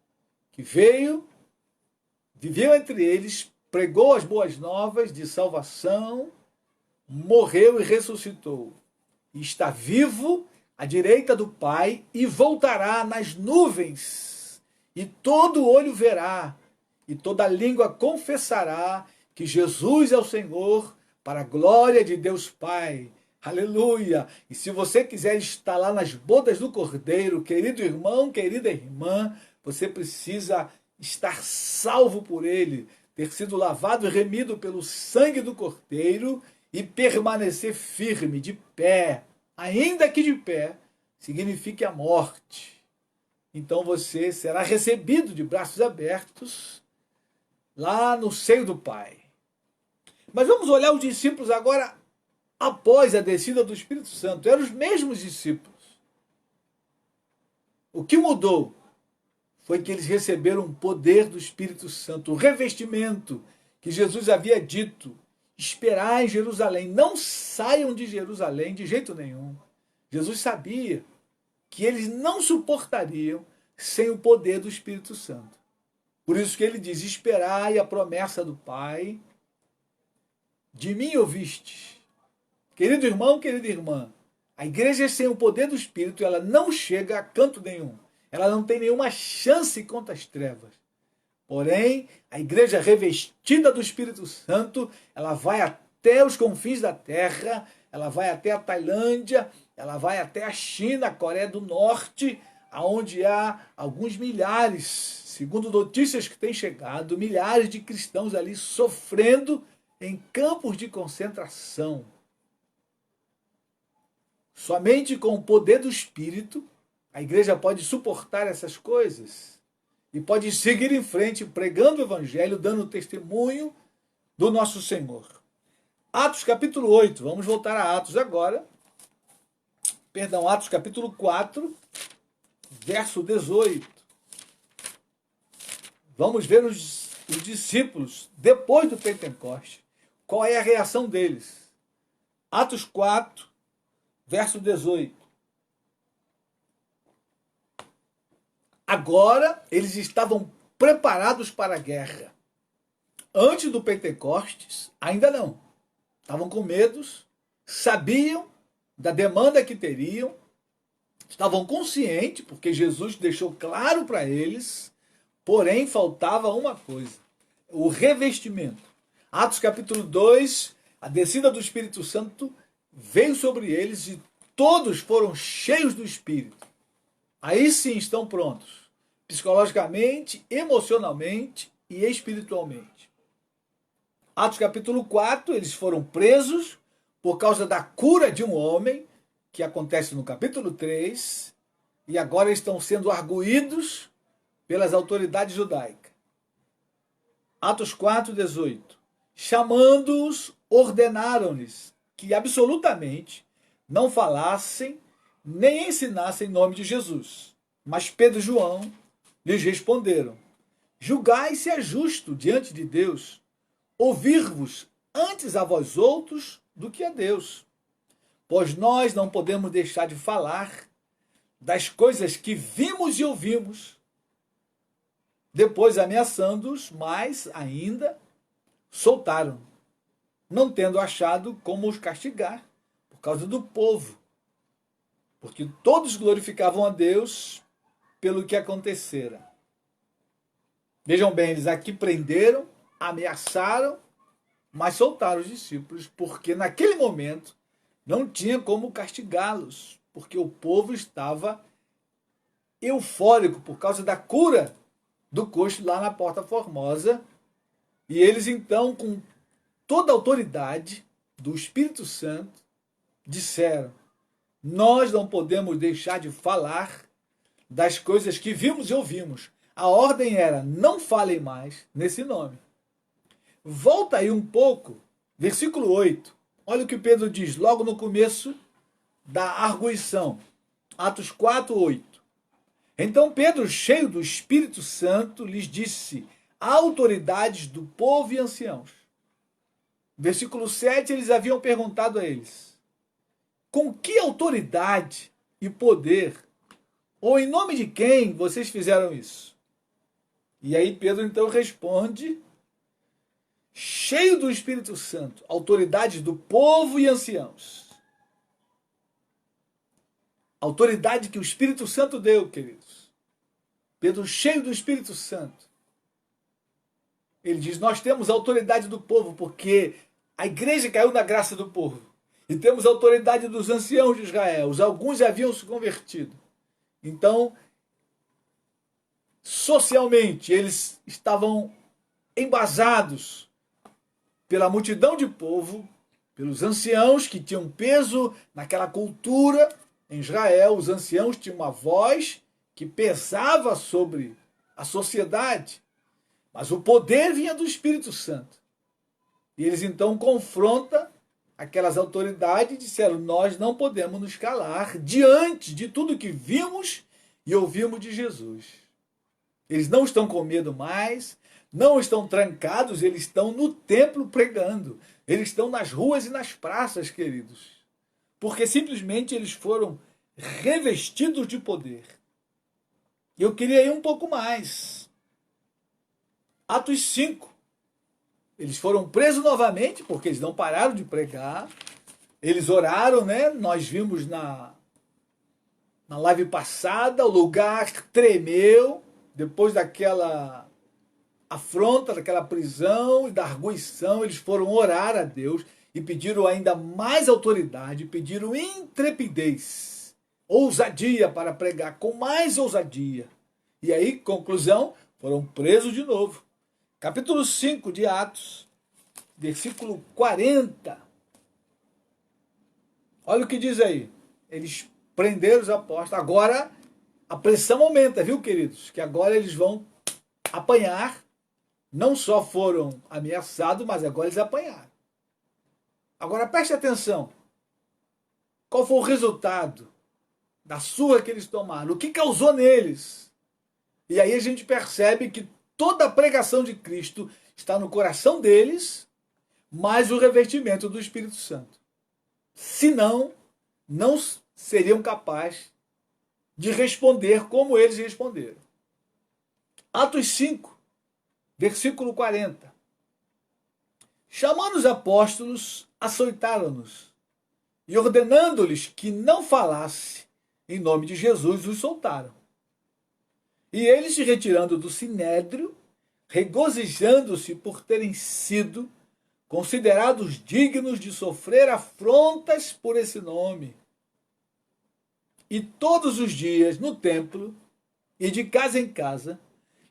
que veio, viveu entre eles, pregou as boas novas de salvação, morreu e ressuscitou. E está vivo à direita do Pai e voltará nas nuvens. E todo olho verá, e toda língua confessará que Jesus é o Senhor, para a glória de Deus Pai. Aleluia! E se você quiser estar lá nas bodas do Cordeiro, querido irmão, querida irmã, você precisa estar salvo por Ele, ter sido lavado e remido pelo sangue do Cordeiro e permanecer firme, de pé, ainda que de pé, signifique a morte. Então você será recebido de braços abertos lá no seio do Pai. Mas vamos olhar os discípulos agora após a descida do Espírito Santo. Eram os mesmos discípulos. O que mudou foi que eles receberam o poder do Espírito Santo, o revestimento que Jesus havia dito: esperar em Jerusalém, não saiam de Jerusalém de jeito nenhum. Jesus sabia que eles não suportariam sem o poder do Espírito Santo. Por isso que ele diz: esperai a promessa do Pai, de mim ouvistes. Querido irmão, querida irmã, a igreja sem o poder do Espírito, ela não chega a canto nenhum. Ela não tem nenhuma chance contra as trevas. Porém, a igreja revestida do Espírito Santo, ela vai até os confins da terra, ela vai até a Tailândia, ela vai até a China, a Coreia do Norte, onde há alguns milhares, segundo notícias que têm chegado, milhares de cristãos ali sofrendo em campos de concentração. Somente com o poder do Espírito, a igreja pode suportar essas coisas e pode seguir em frente pregando o Evangelho, dando testemunho do nosso Senhor. Atos capítulo 8, vamos voltar a Atos agora. Perdão, Atos capítulo 4, verso 18. Vamos ver os discípulos, depois do Pentecoste, qual é a reação deles. Atos 4, verso 18. Agora eles estavam preparados para a guerra. Antes do Pentecostes, ainda não. Estavam com medos, sabiam da demanda que teriam, estavam conscientes, porque Jesus deixou claro para eles, porém faltava uma coisa: o revestimento. Atos capítulo 2, a descida do Espírito Santo veio sobre eles e todos foram cheios do Espírito. Aí sim estão prontos, psicologicamente, emocionalmente e espiritualmente. Atos capítulo 4, eles foram presos por causa da cura de um homem, que acontece no capítulo 3, e agora estão sendo arguídos pelas autoridades judaicas. Atos 4, 18. chamando-os, ordenaram-lhes que absolutamente não falassem nem ensinassem em nome de Jesus. Mas Pedro e João lhes responderam: julgai se é justo diante de Deus ouvir-vos antes a vós outros do que a Deus. Pois nós não podemos deixar de falar das coisas que vimos e ouvimos. Depois, ameaçando-os, mais ainda, soltaram, não tendo achado como os castigar, por causa do povo, porque todos glorificavam a Deus pelo que acontecera. Vejam bem, eles aqui prenderam, ameaçaram, mas soltaram os discípulos, porque naquele momento não tinha como castigá-los, porque o povo estava eufórico por causa da cura do coxo lá na Porta Formosa, e eles então, com toda a autoridade do Espírito Santo, disseram: nós não podemos deixar de falar das coisas que vimos e ouvimos. A ordem era: não falem mais nesse nome. Volta aí um pouco, versículo 8. Olha o que Pedro diz logo no começo da arguição. Atos 4, 8. Então Pedro, cheio do Espírito Santo, lhes disse: autoridades do povo e anciãos. Versículo 7, eles haviam perguntado a eles: com que autoridade e poder, ou em nome de quem vocês fizeram isso? E aí Pedro então responde, cheio do Espírito Santo, autoridades do povo e anciãos. Autoridade que o Espírito Santo deu, queridos. Pedro, cheio do Espírito Santo, ele diz: nós temos a autoridade do povo, porque a igreja caiu na graça do povo. E temos a autoridade dos anciãos de Israel. Alguns já haviam se convertido. Então, socialmente, eles estavam embasados pela multidão de povo, pelos anciãos que tinham peso naquela cultura. Em Israel, os anciãos tinham uma voz que pesava sobre a sociedade, mas o poder vinha do Espírito Santo. E eles então confrontam aquelas autoridades e disseram: nós não podemos nos calar diante de tudo que vimos e ouvimos de Jesus. Eles não estão com medo mais, não estão trancados, eles estão no templo pregando. Eles estão nas ruas e nas praças, queridos. Porque simplesmente eles foram revestidos de poder. E eu queria ir um pouco mais. Atos 5. Eles foram presos novamente, porque eles não pararam de pregar. Eles oraram, né? Nós vimos na live passada, o lugar tremeu, depois daquela afronta, daquela prisão e da arguição, eles foram orar a Deus e pediram ainda mais autoridade, pediram intrepidez, ousadia para pregar com mais ousadia. E aí, conclusão, foram presos de novo. Capítulo 5 de Atos, versículo 40. Olha o que diz aí. Eles prenderam os apóstolos. Agora a pressão aumenta, viu, queridos? Que agora eles vão apanhar. Não só foram ameaçados, mas agora eles apanharam. Agora preste atenção. Qual foi o resultado da surra que eles tomaram? O que causou neles? E aí a gente percebe que toda a pregação de Cristo está no coração deles, mais o revestimento do Espírito Santo. Senão, não seriam capazes de responder como eles responderam. Atos 5, versículo 40. Chamando os apóstolos, açoitaram-nos e, ordenando-lhes que não falasse em nome de Jesus, os soltaram. E eles, se retirando do sinédrio, regozijando-se por terem sido considerados dignos de sofrer afrontas por esse nome. E todos os dias no templo e de casa em casa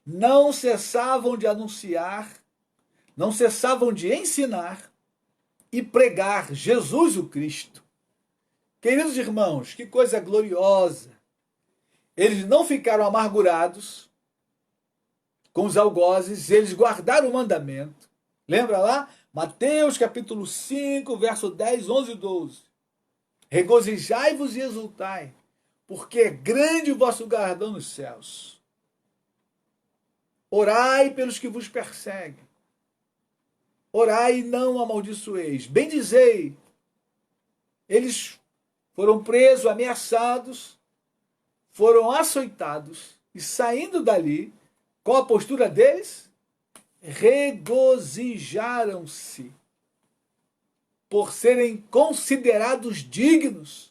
não cessavam de anunciar, não cessavam de ensinar e pregar Jesus o Cristo. Queridos irmãos, que coisa gloriosa! Eles não ficaram amargurados com os algozes, eles guardaram o mandamento. Lembra lá? Mateus capítulo 5, verso 10, 11 e 12. Regozijai-vos e exultai, porque é grande o vosso galardão nos céus. Orai pelos que vos perseguem. Orai e não amaldiçoeis. Bendizei. Eles foram presos, ameaçados, foram açoitados e saindo dali, qual a postura deles? Regozijaram-se por serem considerados dignos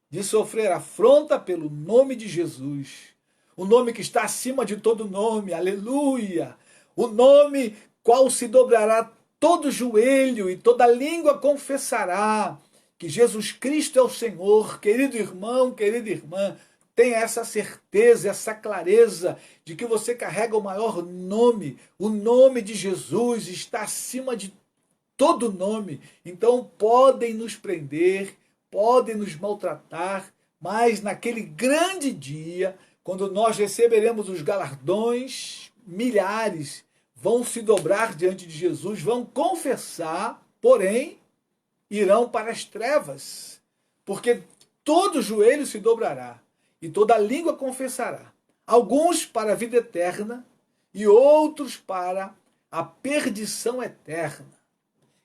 de sofrer afronta pelo nome de Jesus. O nome que está acima de todo nome, aleluia! O nome qual se dobrará todo joelho e toda língua confessará que Jesus Cristo é o Senhor. Querido irmão, querida irmã, tenha essa certeza, essa clareza de que você carrega o maior nome. O nome de Jesus está acima de todo nome. Então podem nos prender, podem nos maltratar, mas naquele grande dia, quando nós receberemos os galardões, milhares vão se dobrar diante de Jesus, vão confessar, porém irão para as trevas, porque todo joelho se dobrará e toda língua confessará, alguns para a vida eterna e outros para a perdição eterna.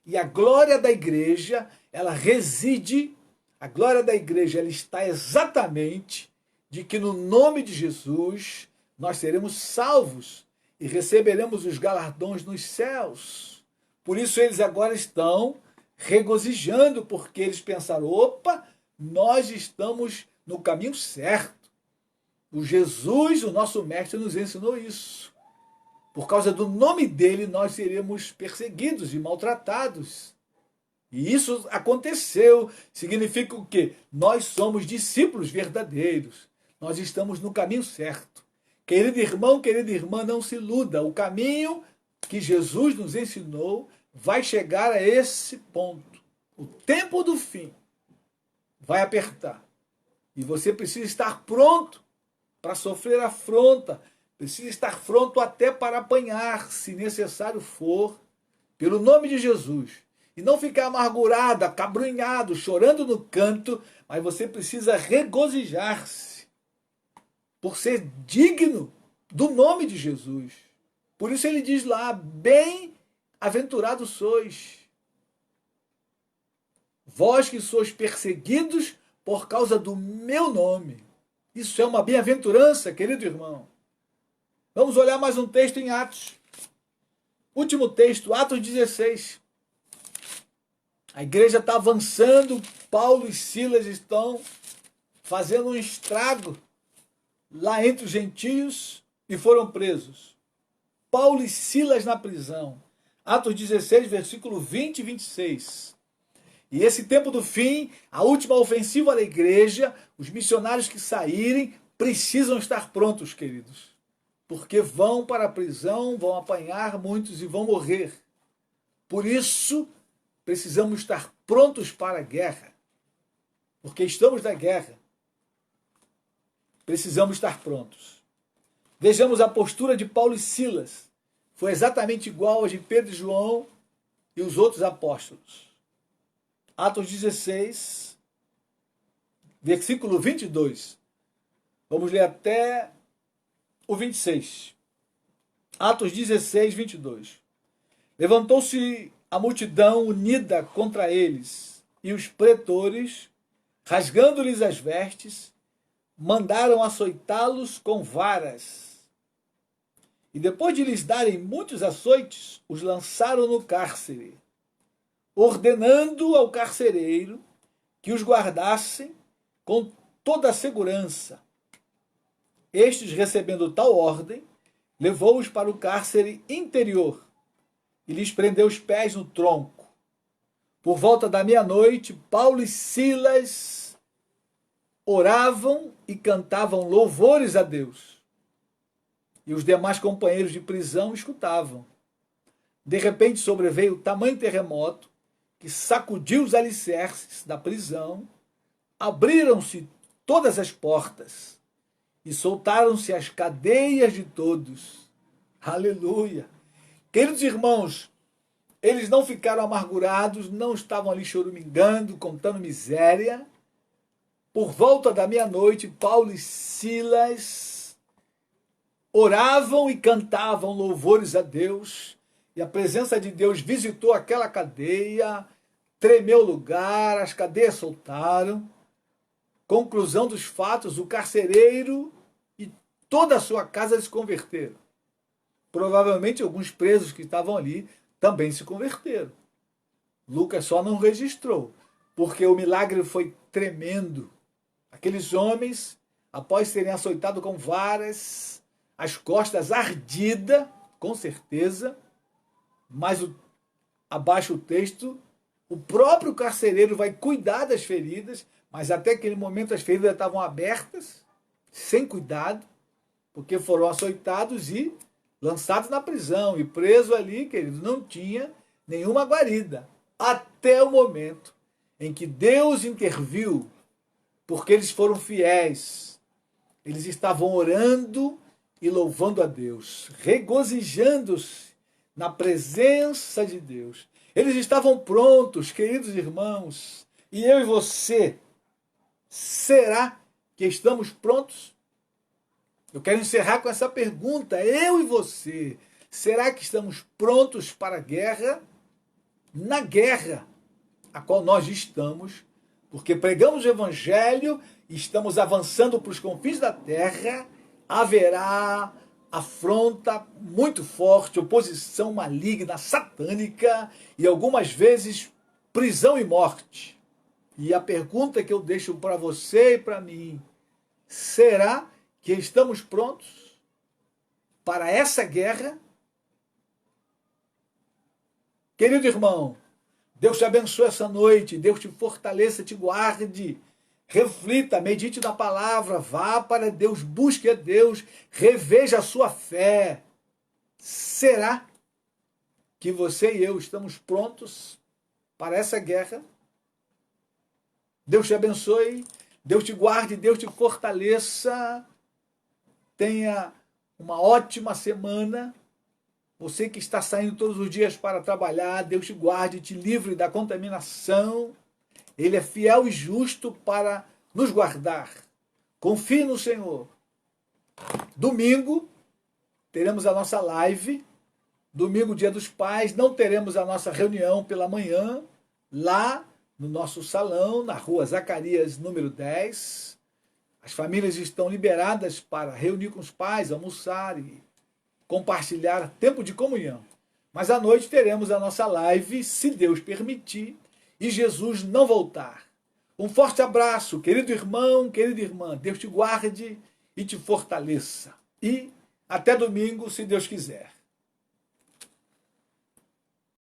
E a glória da igreja, ela reside, a glória da igreja, ela está exatamente de que no nome de Jesus nós seremos salvos e receberemos os galardões nos céus. Por isso eles agora estão regozijando, porque eles pensaram, opa, nós estamos no caminho certo. O Jesus, o nosso mestre, nos ensinou isso. Por causa do nome dele, nós seremos perseguidos e maltratados. E isso aconteceu. Significa o quê? Nós somos discípulos verdadeiros. Nós estamos no caminho certo. Querido irmão, querida irmã, não se iluda. O caminho que Jesus nos ensinou vai chegar a esse ponto. O tempo do fim vai apertar. E você precisa estar pronto para sofrer afronta. Precisa estar pronto até para apanhar, se necessário for, pelo nome de Jesus. E não ficar amargurado, acabrunhado, chorando no canto, mas você precisa regozijar-se por ser digno do nome de Jesus. Por isso ele diz lá, bem-aventurados sois, vós que sois perseguidos por causa do meu nome. Isso é uma bem-aventurança, querido irmão. Vamos olhar mais um texto em Atos. Último texto, Atos 16. A igreja está avançando, Paulo e Silas estão fazendo um estrago lá entre os gentios e foram presos. Paulo e Silas na prisão. Atos 16, versículo 20 e 26. E esse tempo do fim, a última ofensiva da igreja, os missionários que saírem precisam estar prontos, queridos. Porque vão para a prisão, vão apanhar muitos e vão morrer. Por isso, precisamos estar prontos para a guerra. Porque estamos na guerra. Precisamos estar prontos. Vejamos a postura de Paulo e Silas. Foi exatamente igual a de Pedro e João e os outros apóstolos. Atos 16, versículo 22. Vamos ler até o 26. Atos 16, 22. Levantou-se a multidão unida contra eles, e os pretores, rasgando-lhes as vestes, mandaram açoitá-los com varas. E depois de lhes darem muitos açoites, os lançaram no cárcere, ordenando ao carcereiro que os guardassem com toda a segurança. Estes, recebendo tal ordem, levou-os para o cárcere interior e lhes prendeu os pés no tronco. Por volta da meia-noite, Paulo e Silas oravam e cantavam louvores a Deus. E os demais companheiros de prisão escutavam. De repente sobreveio tamanho terremoto que sacudiu os alicerces da prisão, abriram-se todas as portas e soltaram-se as cadeias de todos. Aleluia! Queridos irmãos, Eles não ficaram amargurados, não estavam ali choramingando, contando miséria. Por volta da meia-noite, Paulo e Silas oravam e cantavam louvores a Deus, e a presença de Deus visitou aquela cadeia, tremeu o lugar, as cadeias soltaram. Conclusão dos fatos, o carcereiro e toda a sua casa se converteram. Provavelmente alguns presos que estavam ali também se converteram. Lucas só não registrou, porque o milagre foi tremendo. Aqueles homens, após serem açoitados com varas, as costas ardidas, com certeza, mas abaixo o texto, o próprio carcereiro vai cuidar das feridas, mas até aquele momento as feridas estavam abertas, sem cuidado, porque foram açoitados e lançados na prisão, e preso ali, querido, não tinha nenhuma guarida, até o momento em que Deus interviu, porque eles foram fiéis, eles estavam orando e louvando a Deus, regozijando-se na presença de Deus. Eles estavam prontos, queridos irmãos, e eu e você, será que estamos prontos? Eu quero encerrar com essa pergunta, eu e você, será que estamos prontos para a guerra? Na guerra a qual nós estamos, porque pregamos o Evangelho e estamos avançando para os confins da terra, haverá afronta muito forte, oposição maligna, satânica e algumas vezes prisão e morte. E a pergunta que eu deixo para você e para mim, será que estamos prontos para essa guerra? Querido irmão, Deus te abençoe essa noite, Deus te fortaleça, te guarde, reflita, medite na palavra, vá para Deus, busque a Deus, reveja a sua fé. Será que você e eu estamos prontos para essa guerra? Deus te abençoe, Deus te guarde, Deus te fortaleça. Tenha uma ótima semana. Você que está saindo todos os dias para trabalhar, Deus te guarde, te livre da contaminação. Ele é fiel e justo para nos guardar. Confie no Senhor. Domingo, teremos a nossa live. Domingo, Dia dos Pais, não teremos a nossa reunião pela manhã, lá no nosso salão, na rua Zacarias, número 10. As famílias estão liberadas para reunir com os pais, almoçar e compartilhar tempo de comunhão. Mas à noite teremos a nossa live, se Deus permitir, e Jesus não voltar. Um forte abraço, querido irmão, querida irmã. Deus te guarde e te fortaleça. E até domingo, se Deus quiser.